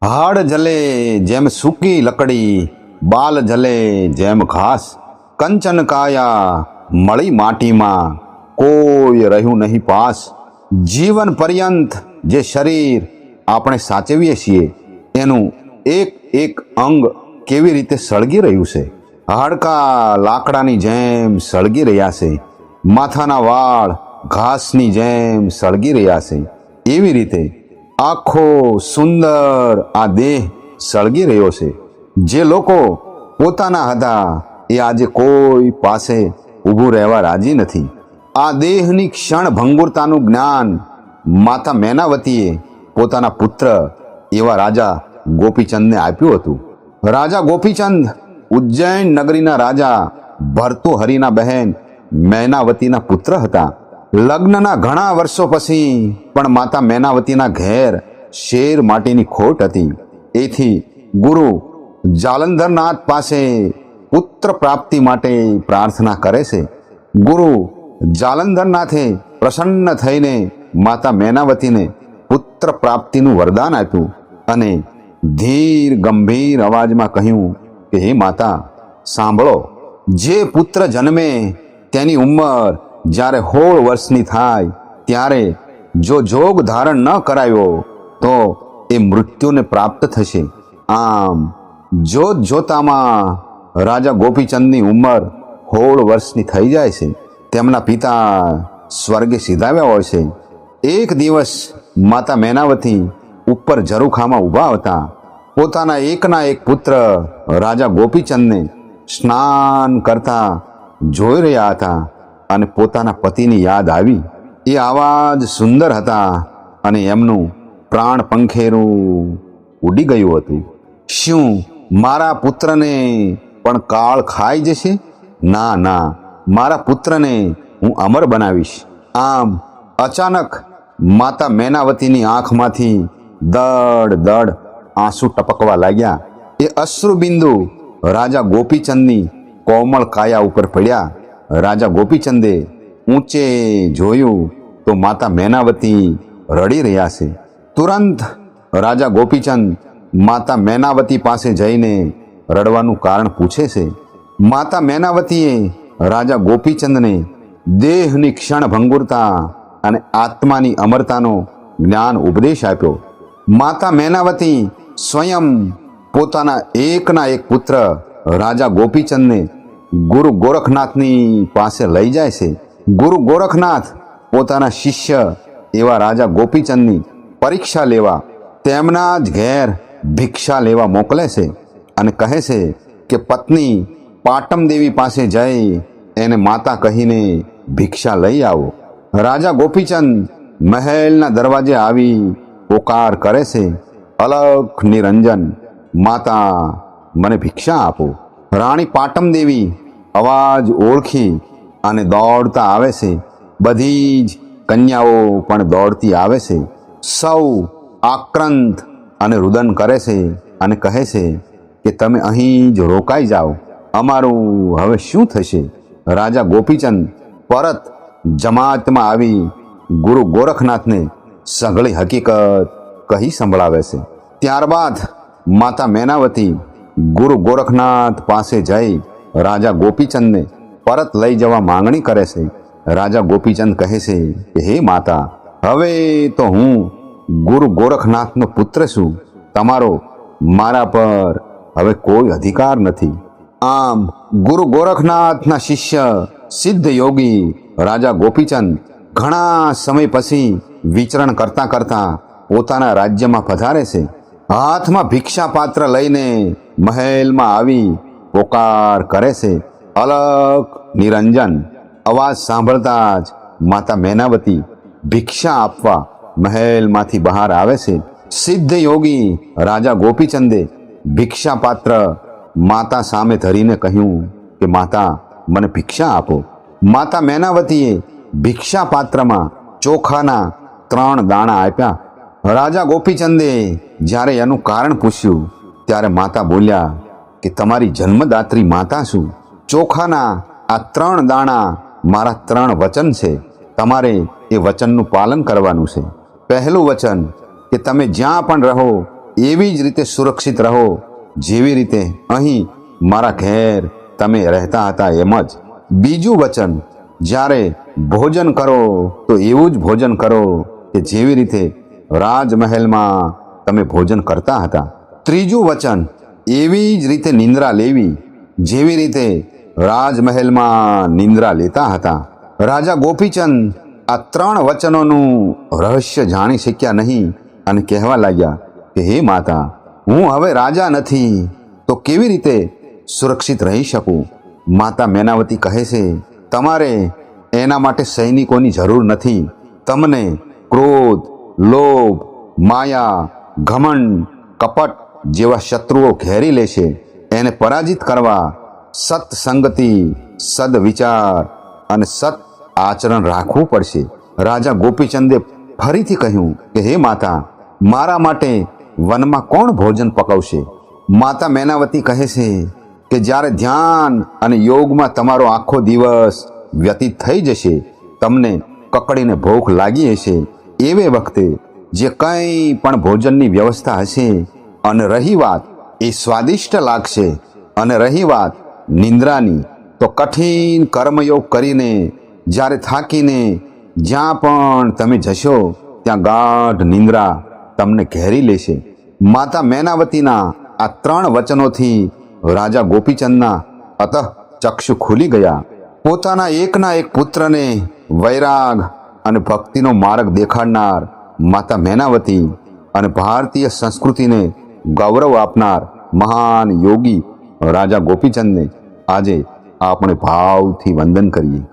હાડ જલે જેમ સૂકી લકડી, બાલ જલે જેમ ઘાસ, કંચન કાયા મળી માટીમાં, કોઈ રહ્યું નહીં પાસ. જીવન પર્યંત જે શરીર આપણે સાચવીએ છીએ એનું એક એક અંગ કેવી રીતે સળગી રહ્યું છે. હાડકાં લાકડાની જેમ સળગી રહ્યા છે, માથાના વાળ ઘાસની જેમ સળગી રહ્યા છે. એવી રીતે આખો સુંદર આ દેહ સળગી રહ્યો છે. જે લોકો પોતાના હતા એ આજે કોઈ પાસે ઊભું રહેવા રાજી નથી. આ દેહની ક્ષણ ભંગુરતાનું જ્ઞાન માતા મેનાવતીએ પોતાના પુત્ર એવા રાજા ગોપીચંદને આપ્યું હતું. રાજા ગોપીચંદ ઉજ્જૈન નગરીના રાજા ભર્તૃહરિના બહેન મેનાવતીના પુત્ર હતા. લગ્નના ઘણા વર્ષો પછી પણ માતા મેનાવતીના ઘેર શેર માટીની ખોટ હતી. એથી ગુરુ જાલંધરનાથ પાસે પુત્ર પ્રાપ્તિ માટે પ્રાર્થના કરે છે. ગુરુ જાલંધરનાથે પ્રસન્ન થઈને માતા મેનાવતીને પુત્ર પ્રાપ્તિનું વરદાન આપ્યું અને ધીર ગંભીર અવાજમાં કહ્યું કે હે માતા, સાંભળો, જે પુત્ર જન્મે તેની ઉંમર જ્યારે 16 વર્ષની થાય ત્યારે જો જોગ ધારણ ન કરાયો તો એ મૃત્યુને પ્રાપ્ત થશે. આમ જોત જોતામાં રાજા ગોપીચંદની ઉંમર 16 વર્ષની થઈ જાય છે. તેમના પિતા સ્વર્ગે સિધાવ્યા હોય છે. એક દિવસ માતા મેનાવતી ઉપર ઝરૂખામાં ઊભા હતા. પોતાના એકના એક પુત્ર રાજા ગોપીચંદને સ્નાન કરતા જોઈ રહ્યા હતા અને પોતાના પતિની યાદ આવી. એ આવા જ સુંદર હતા અને એમનું પ્રાણ પંખેરું ઉડી ગયું હતું. શું મારા પુત્રને પણ કાળ ખાઈ જશે? ના ના, મારા પુત્રને હું અમર બનાવીશ. આમ અચાનક માતા મેનાવતીની આંખમાંથી દડ દડ આંસુ ટપકવા લાગ્યા. એ અશ્રુબિંદુ રાજા ગોપીચંદની કોમળ કાયા ઉપર પડ્યા. રાજા ગોપીચંદે ઊંચે જોયું તો માતા મેનાવતી રડી રહ્યા છે. તુરંત રાજા ગોપીચંદ માતા મેનાવતી પાસે જઈને રડવાનું કારણ પૂછે છે. માતા મેનાવતીએ રાજા ગોપીચંદને દેહની ક્ષણ ભંગુરતા અને આત્માની અમરતાનો જ્ઞાન ઉપદેશ આપ્યો. માતા મેનાવતી સ્વયં પોતાના એકના એક પુત્ર રાજા ગોપીચંદને ગુરુ ગોરખનાથની પાસે લઈ જાય છે. ગુરુ ગોરખનાથ પોતાના શિષ્ય એવા રાજા ગોપીચંદની પરીક્ષા લેવા તેમના જ ઘેર ભિક્ષા લેવા મોકલે છે અને કહે છે કે પત્ની પાટમ દેવી પાસે જઈ એને માતા કહીને ભિક્ષા લઈ આવો. રાજા ગોપીચંદ મહેલના દરવાજે આવી પોકાર કરે છે, અલખ નિરંજન, માતા મને ભિક્ષા આપો. રાણી પાટમ દેવી અવાજ ઓળખી અને દોડતા આવે છે. બધી જ કન્યાઓ પણ દોડતી આવે છે. સૌ આક્રંત અને રુદન કરે છે અને કહે છે કે તમે અહીં જ રોકાઈ જાઓ, અમારું હવે શું થશે? રાજા ગોપીચંદ પરત જમાતમાં આવી ગુરુ ગોરખનાથને સઘળી હકીકત કહી સંભળાવે છે. ત્યારબાદ માતા મેનાવતી ગુરુ ગોરખનાથ પાસે જઈ રાજા ગોપીચંદને પરત લઈ જવા માંગણી કરે છે. રાજા ગોપીચંદ કહે છે કે હે માતા, હવે તો હું ગુરુ ગોરખનાથનો પુત્ર છું. તમારો મારા પર હવે કોઈ અધિકાર નથી. આમ ગુરુ ગોરખનાથના શિષ્ય સિદ્ધ યોગી રાજા ગોપીચંદ ઘણા સમય પછી વિચરણ કરતા કરતા પોતાના રાજ્યમાં પધારે છે. હાથમાં ભિક્ષા પાત્ર લઈને મહેલમાં આવી પોકાર કરે છે, અલખ નિરંજન. અવાજ સાંભળતા જ માતા મેનાવતી ભિક્ષા આપવા મહેલમાંથી બહાર આવે છે. સિદ્ધ યોગી રાજા ગોપીચંદે ભિક્ષા પાત્ર માતા સામે ધરીને કહ્યું કે માતા, મને ભિક્ષા આપો. માતા મેનાવતીએ ભિક્ષા પાત્રમાં ચોખાના 3 દાણા આપ્યા. રાજા ગોપીચંદે જ્યારે એનું કારણ પૂછ્યું ત્યારે માતા બોલ્યા કે તમારી જન્મદાત્રી માતા છું. ચોખાના આ 3 દાણા મારા 3 વચન છે. તમારે એ વચનનું પાલન કરવાનું છે. પહેલું વચન કે તમે જ્યાં પણ રહો એવી જ રીતે સુરક્ષિત રહો જેવી રીતે અહીં મારા ઘેર તમે રહેતા હતા એમ જ. બીજું વચન, જ્યારે ભોજન કરો તો એવું જ ભોજન કરો કે જેવી રીતે રાજમહેલમાં તમે ભોજન કરતા હતા. ત્રીજું વચન, એવી જ રીતે નિંદ્રા લેવી જેવી રીતે રાજમહેલમાં નિંદ્રા લેતા હતા. રાજા ગોપીચંદ આ 3 વચનોનું રહસ્ય જાણી શક્યા નહીં અને કહેવા લાગ્યા કે હે માતા, હું હવે રાજા નથી તો કેવી રીતે સુરક્ષિત રહી શકું? માતા મેનાવતી કહે છે, તમારે એના માટે સૈનિકોની જરૂર નથી. તમને ક્રોધ, લોભ, માયા, ઘમંડ, કપટ જેવા શત્રુઓ ઘેરી લેશે. એને પરાજિત કરવા સત્સંગતિ, સદવિચાર અને સત આચરણ રાખવું પડશે. રાજા ગોપીચંદે ફરીથી કહ્યું કે હે માતા, મારા માટે વનમાં કોણ ભોજન પકવશે? માતા મેનાવતી કહે છે કે જ્યારે ધ્યાન અને યોગમાં તમારો આખો દિવસ વ્યતીત થઈ જશે, તમને કકડીને ભૂખ લાગી હશે, એવે વખતે જે કંઈ પણ ભોજનની વ્યવસ્થા હશે અને રહી વાત એ સ્વાદિષ્ટ લાગશે અને રહી વાત નિંદ્રાની, તો કઠિન કર્મયોગ કરીને જ્યારે થાકીને જ્યાં પણ તમે જશો ત્યાં ગાઢ નિંદ્રા તમને ઘેરી લેશે. માતા મેનાવતીના આ 3 વચનોથી રાજા ગોપીચંદના અતઃ ચક્ષુ ખુલી ગયા. પોતાના એકના એક પુત્રને વૈરાગ અને ભક્તિનો માર્ગ દેખાડનાર માતા મેનાવતી અને ભારતીય સંસ્કૃતિને ગૌરવ આપનાર મહાન યોગી રાજા ગોપીચંદને આજે આપણે ભાવથી વંદન કરીએ.